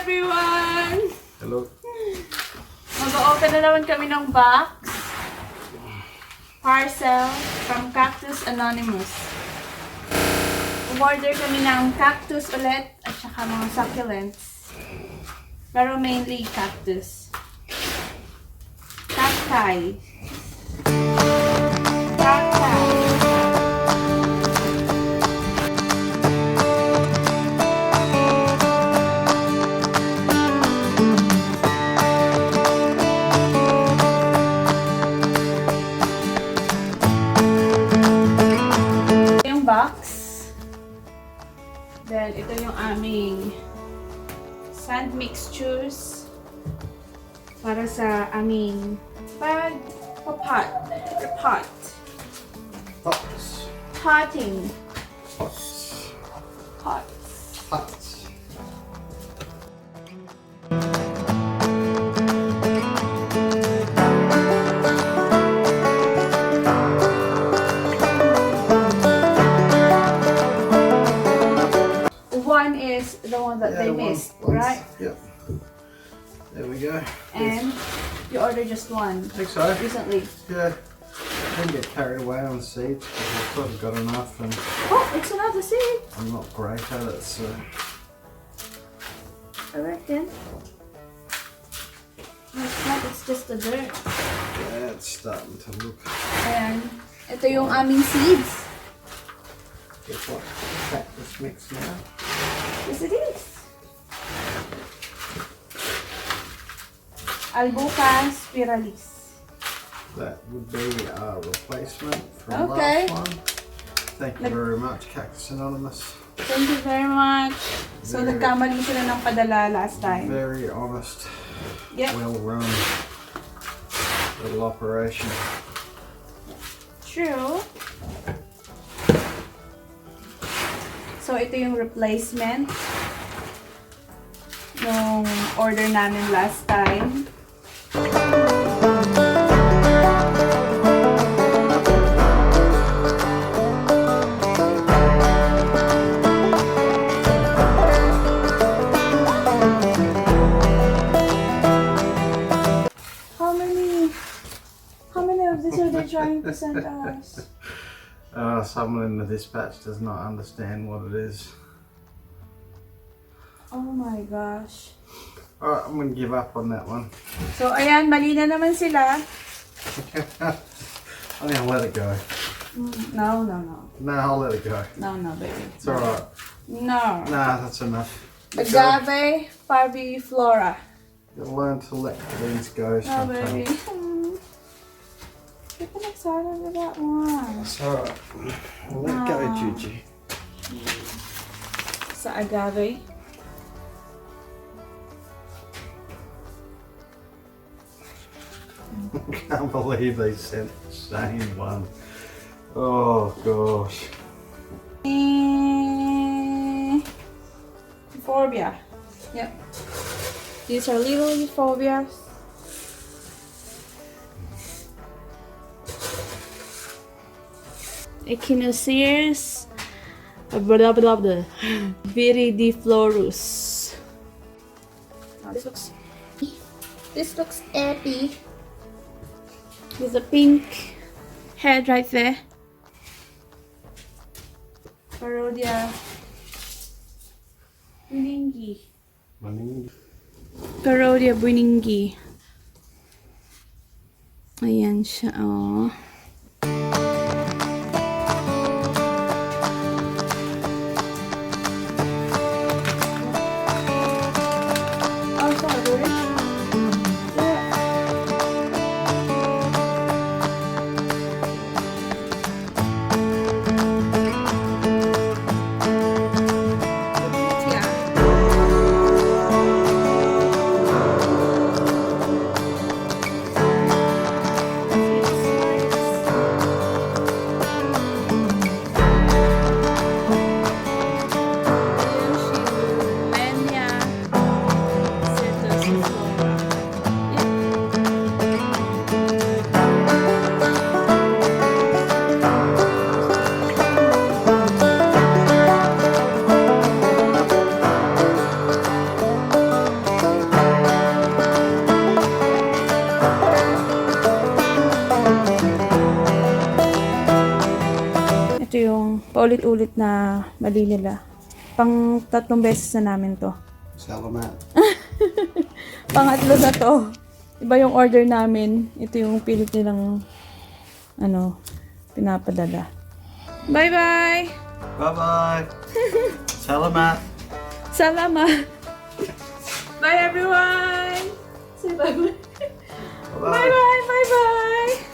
everyone! Hello. Mag-open na naman kami ng box. Parcel from Cactus Anonymous. Umorder kami ng cactus ulit at saka mga succulents. Pero mainly cactus. Cacti. Cacti. Box. Then, ito yung aming sand mixtures para sa aming pot. Pots. Potting. Pots. Pots. Pots. One is the one that they missed, right? Yep. There we go. And you ordered just one I think so. recently. Yeah. I didn't get carried away on seeds because I sort of got enough and Oh, it's another seed. I'm not great at it, so. I reckon. It's not, it's just the dirt. Yeah, it's starting to look. And ito yung aming seeds. Guess what? Cactus mix now. Yes, it is. Albuca spiralis. That would be our replacement from Okay. last one. Thank you very much, Cactus Anonymous. Thank you very much. So, Very- nagkamali sila ng padala last time. Very honest, Yep. well run little operation. True. So, ito yung replacement nung order namin last time. How many of these are they trying to send us? Someone in the dispatch does not understand what it is. Oh my gosh. Alright, I'm gonna give up on that one. So, ayan, mali na naman sila. I'm gonna let it go. No. No, I'll let it go. No, baby. It's alright. No. Nah, that's enough. Agave parviflora. You'll learn to let things go No, sometimes. baby. Get excited with that one. It's alright. Let go, Gigi. Sa agave. Can't believe they sent the same one. Oh gosh. Euphorbia. Yep. These are little euphorbias. Echinocereus viridiflorus. Oh, this looks epic. With a pink head right there. Parodia buningi. Parodia buningi. Ayan siya, oh. Oh, sorry. Ito yung paulit-ulit na mali nila. Pang 3 beses na namin to. Salamat. Pangatlo na to. Iba yung order namin. Ito yung pilit nilang pinapadala. Bye-bye! Bye-bye. Salamat. Salamat! Bye everyone! Say bye-bye! Bye-bye. Bye-bye! Bye-bye!